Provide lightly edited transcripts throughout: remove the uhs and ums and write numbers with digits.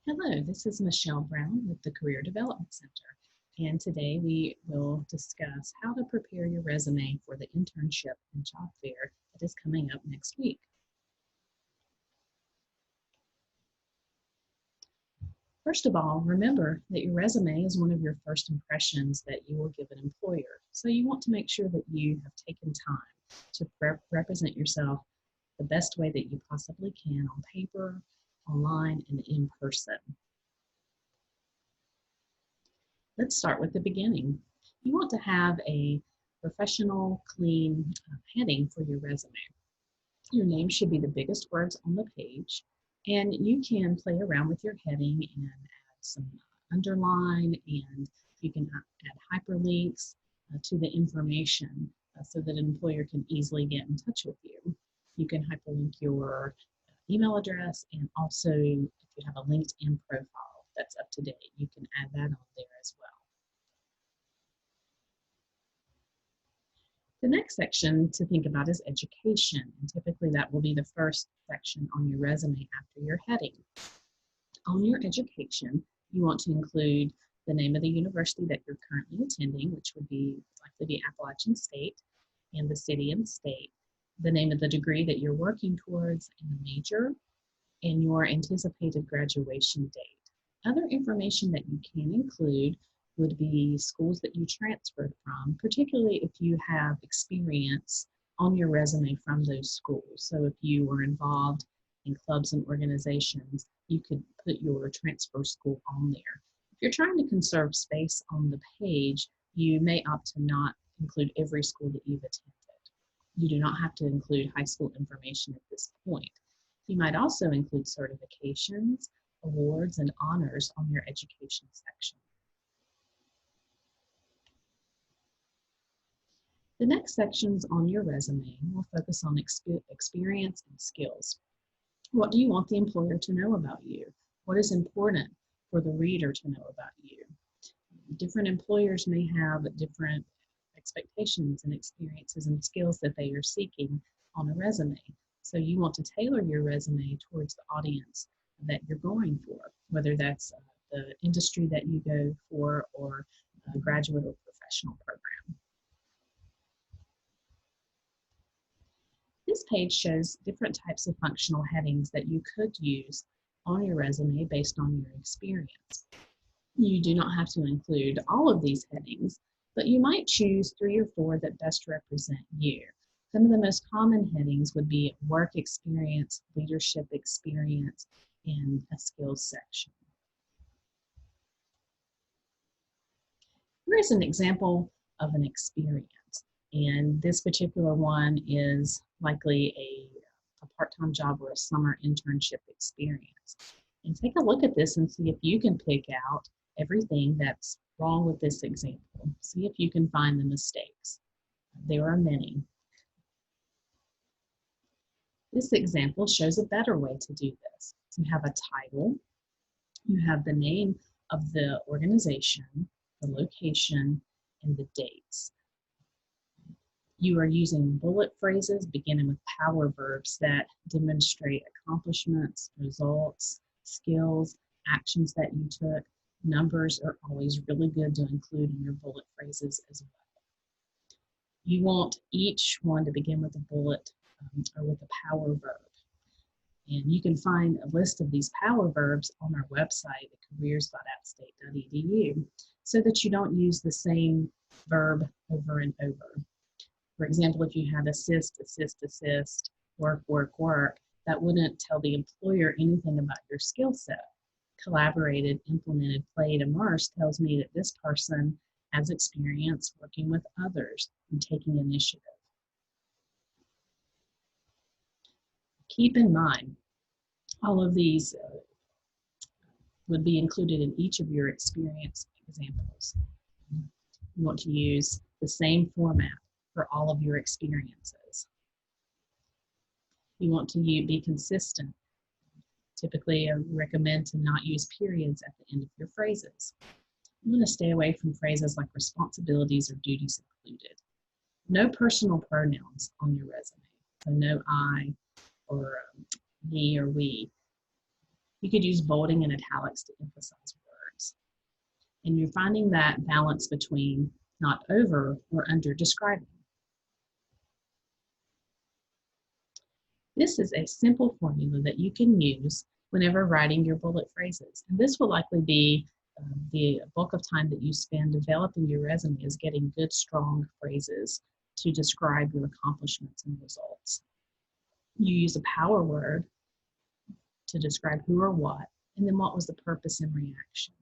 Hello, this is Michelle Brown with the Career Development Center, and today we will discuss how to prepare your resume for the Internship and Job Fair that is coming up next week. First of all, remember that your resume is one of your first impressions that you will give an employer, so you want to make sure that you have taken time to represent yourself the best way that you possibly can on paper, online, and in person. Let's start with the beginning. You want to have a professional, clean heading for your resume. Your name should be the biggest words on the page, and you can play around with your heading and add some underline, and you can add hyperlinks to the information so that an employer can easily get in touch with you. You can hyperlink your email address, and also if you have a LinkedIn profile that's up to date, you can add that on there as well. The next section to think about is education, and typically that will be the first section on your resume after your heading. On your education, you want to include the name of the university that you're currently attending, which would likely be Appalachian State, and the city and state, the name of the degree that you're working towards and the major, and your anticipated graduation date. Other information that you can include would be schools that you transferred from, particularly if you have experience on your resume from those schools. So if you were involved in clubs and organizations, you could put your transfer school on there. If you're trying to conserve space on the page, you may opt to not include every school that you've attended. You do not have to include high school information at this point. You might also include certifications, awards, and honors on your education section. The next sections on your resume will focus on experience and skills. What do you want the employer to know about you? What is important for the reader to know about you? Different employers may have different expectations and experiences and skills that they are seeking on a resume. So you want to tailor your resume towards the audience that you're going for, whether that's the industry that you go for or a graduate or professional program. This page shows different types of functional headings that you could use on your resume based on your experience. You do not have to include all of these headings, but you might choose 3 or 4 that best represent you. Some of the most common headings would be work experience, leadership experience, and a skills section. Here is an example of an experience. And this particular one is likely a part-time job or a summer internship experience. And take a look at this and see if you can pick out everything that's wrong with this example. See if you can find the mistakes. There are many. This example shows a better way to do this. You have a title, you have the name of the organization, the location, and the dates. You are using bullet phrases beginning with power verbs that demonstrate accomplishments, results, skills, actions that you took. Numbers are always really good to include in your bullet phrases as well. You want each one to begin with a bullet or with a power verb. And you can find a list of these power verbs on our website at careers.appstate.edu so that you don't use the same verb over and over. For example, if you had assist, assist, assist, work, work, work, that wouldn't tell the employer anything about your skill set. Collaborated, implemented, played, immersed tells me that this person has experience working with others and taking initiative. Keep in mind, all of these would be included in each of your experience examples. You want to use the same format for all of your experiences. You want to be consistent. Typically, I recommend to not use periods at the end of your phrases. You want to stay away from phrases like responsibilities or duties included. No personal pronouns on your resume. So no I or me or we. You could use bolding and italics to emphasize words. And you're finding that balance between not over or under describing. This is a simple formula that you can use whenever writing your bullet phrases. And this will likely be the bulk of time that you spend developing your resume is getting good, strong phrases to describe your accomplishments and results. You use a power word to describe who or what, and then what was the purpose and reaction.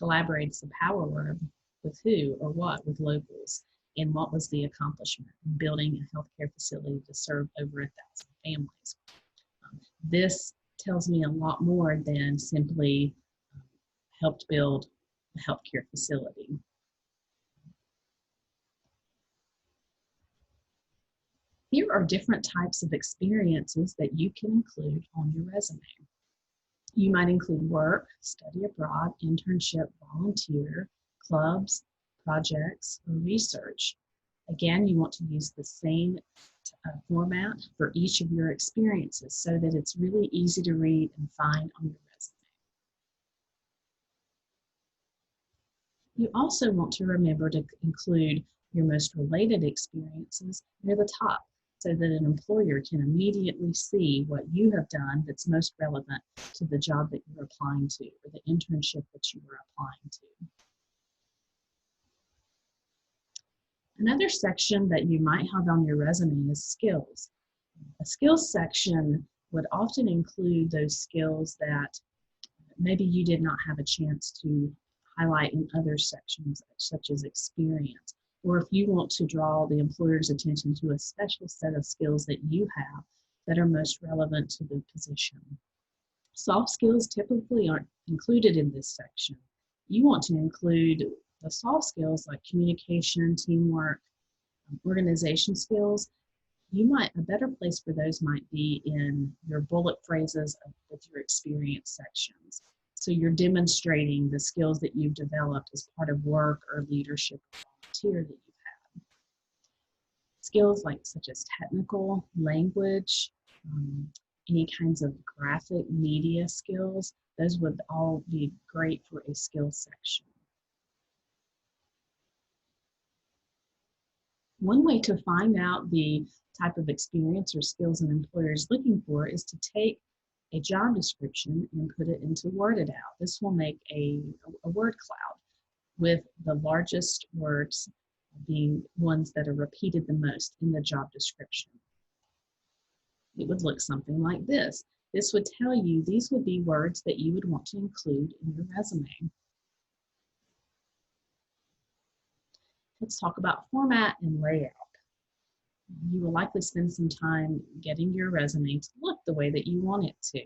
Collaborates the power word with who or what with locals, and what was the accomplishment in building a healthcare facility to serve over 1,000 families. This tells me a lot more than simply helped build a healthcare facility. Here are different types of experiences that you can include on your resume. You might include work, study abroad, internship, volunteer, clubs, projects, or research. Again, you want to use the same format for each of your experiences so that it's really easy to read and find on your resume. You also want to remember to include your most related experiences near the top so that an employer can immediately see what you have done that's most relevant to the job that you're applying to or the internship that you are applying to. Another section that you might have on your resume is skills. A skills section would often include those skills that maybe you did not have a chance to highlight in other sections, such as experience, or if you want to draw the employer's attention to a special set of skills that you have that are most relevant to the position. Soft skills typically aren't included in this section. You want to include the soft skills like communication, teamwork, organization skills. A better place for those might be in your bullet phrases with your experience sections. So you're demonstrating the skills that you've developed as part of work or leadership or volunteer that you've had. Skills such as technical, language, any kinds of graphic media skills, those would all be great for a skills section. One way to find out the type of experience or skills an employer is looking for is to take a job description and put it into Worded Out. This will make a word cloud with the largest words being ones that are repeated the most in the job description. It would look something like this. This would tell you these would be words that you would want to include in your resume. Let's talk about format and layout. You will likely spend some time getting your resume to look the way that you want it to.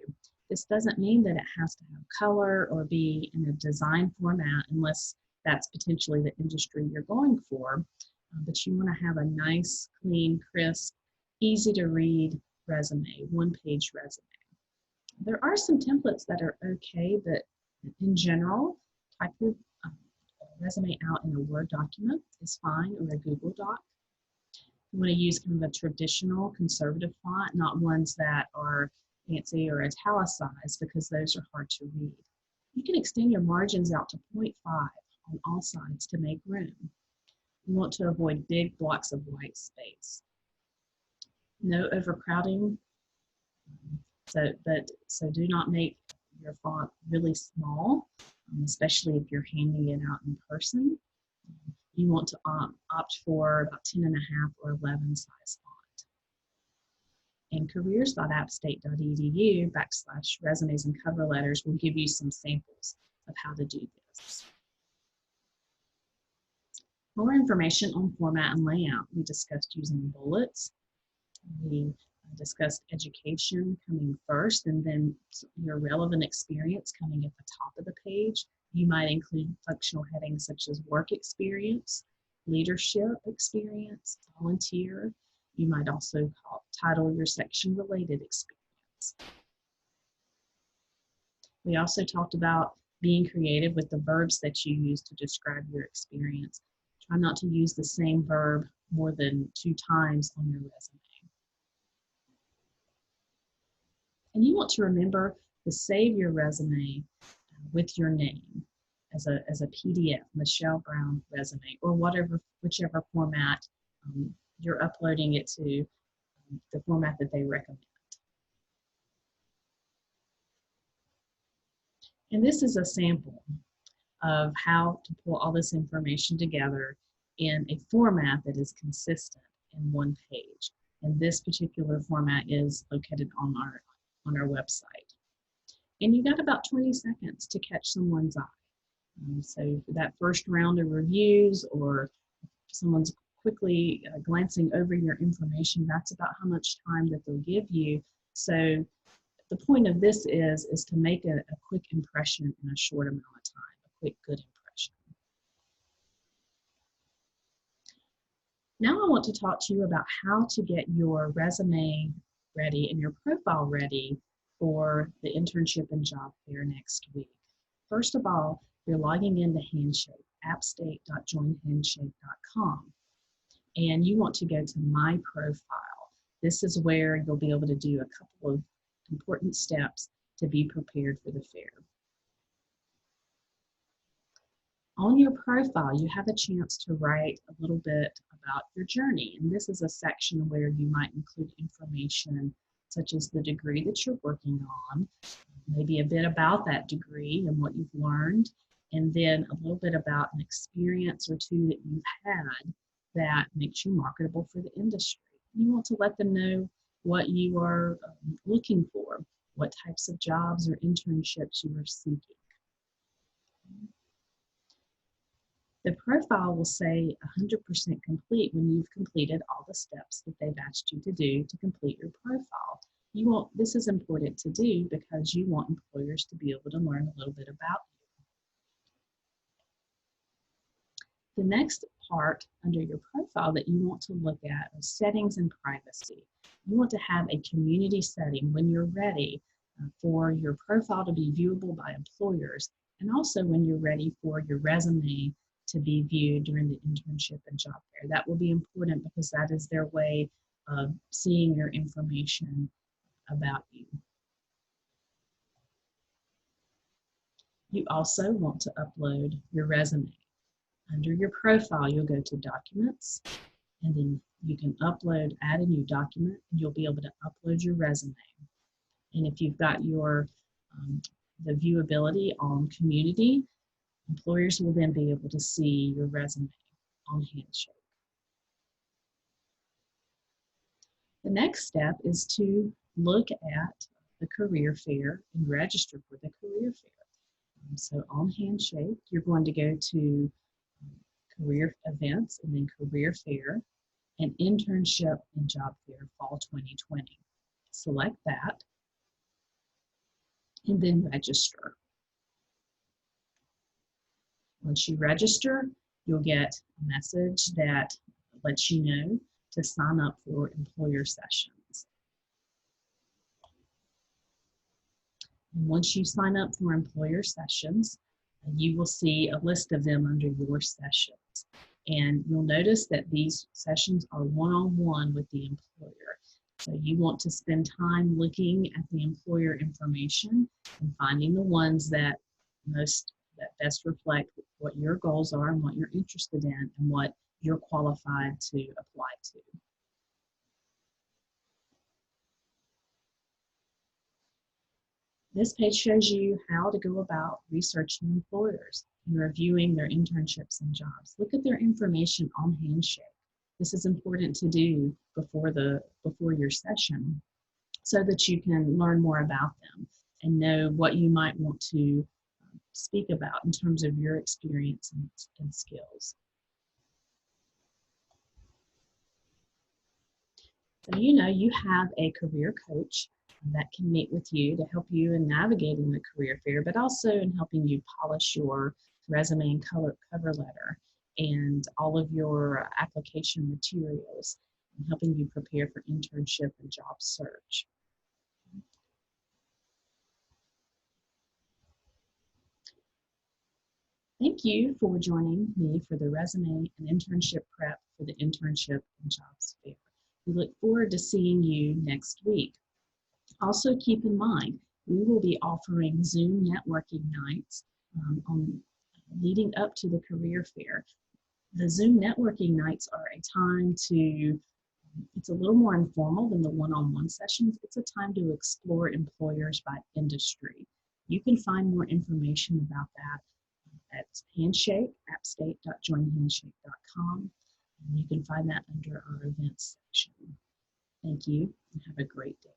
This doesn't mean that it has to have color or be in a design format unless that's potentially the industry you're going for, but you want to have a nice, clean, crisp, easy to read resume, one-page resume. There are some templates that are okay, but in general, type your resume out in a Word document is fine, or a Google Doc. You want to use kind of a traditional conservative font, not ones that are fancy or italicized, because those are hard to read. You can extend your margins out to 0.5 on all sides to make room. You want to avoid big blocks of white space. No overcrowding, so do not make your font really small, especially if you're handing it out in person. You want to opt for about 10.5 or 11 size font. And careers.appstate.edu/resumes and cover letters will give you some samples of how to do this. More information on format and layout. We discussed using bullets. We discussed education coming first, and then your relevant experience coming at the top of the page. You might include functional headings such as work experience, leadership experience, volunteer. You might also title your section related experience. We also talked about being creative with the verbs that you use to describe your experience. Try not to use the same verb more than 2 times on your resume. And you want to remember to save your resume with your name as a PDF, Michelle Brown resume, or whichever format you're uploading it to, the format that they recommend. And this is a sample of how to pull all this information together in a format that is consistent in one page. And this particular format is located on our website. And you got about 20 seconds to catch someone's eye. So for that first round of reviews, or someone's quickly glancing over your information, that's about how much time that they'll give you. So the point of this is to make a quick impression in a short amount of time, a quick good impression. Now I want to talk to you about how to get your resume ready and your profile ready for the Internship and Job Fair next week. First of all, you're logging into Handshake, appstate.joinhandshake.com, and you want to go to My Profile. This is where you'll be able to do a couple of important steps to be prepared for the fair. On your profile, you have a chance to write a little bit about your journey, and this is a section where you might include information such as the degree that you're working on, maybe a bit about that degree and what you've learned, and then a little bit about an experience or two that you've had that makes you marketable for the industry. You want to let them know what you are looking for, what types of jobs or internships you are seeking. The profile will say 100% complete when you've completed all the steps that they've asked you to do to complete your profile. This is important to do because you want employers to be able to learn a little bit about you. The next part under your profile that you want to look at is settings and privacy. You want to have a community setting when you're ready for your profile to be viewable by employers, and also when you're ready for your resume to be viewed during the Internship and Job Fair. That will be important because that is their way of seeing your information about you. You also want to upload your resume. Under your profile, you'll go to Documents, and then you can add a new document, and you'll be able to upload your resume. And if you've got your the viewability on Community, employers will then be able to see your resume on Handshake. The next step is to look at the career fair and register for the career fair. So on Handshake, you're going to go to Career Events and then Career Fair and Internship and Job Fair Fall 2020. Select that and then register. Once you register, you'll get a message that lets you know to sign up for employer sessions. And once you sign up for employer sessions, you will see a list of them under your sessions. And you'll notice that these sessions are one-on-one with the employer. So you want to spend time looking at the employer information and finding the ones that best reflect what your goals are and what you're interested in and what you're qualified to apply to. This page shows you how to go about researching employers and reviewing their internships and jobs. Look at their information on Handshake. This is important to do before your session so that you can learn more about them and know what you might want to speak about in terms of your experience and skills. So you have a career coach that can meet with you to help you in navigating the career fair, but also in helping you polish your resume and cover letter and all of your application materials and helping you prepare for internship and job search. Thank you for joining me for the resume and internship prep for the Internship and Jobs Fair. We look forward to seeing you next week. Also keep in mind, we will be offering Zoom networking nights leading up to the career fair. The Zoom networking nights are a time to, it's a little more informal than the one-on-one sessions. It's a time to explore employers by industry. You can find more information about that at Handshake, appstate.joinhandshake.com. And you can find that under our events section. Thank you and have a great day.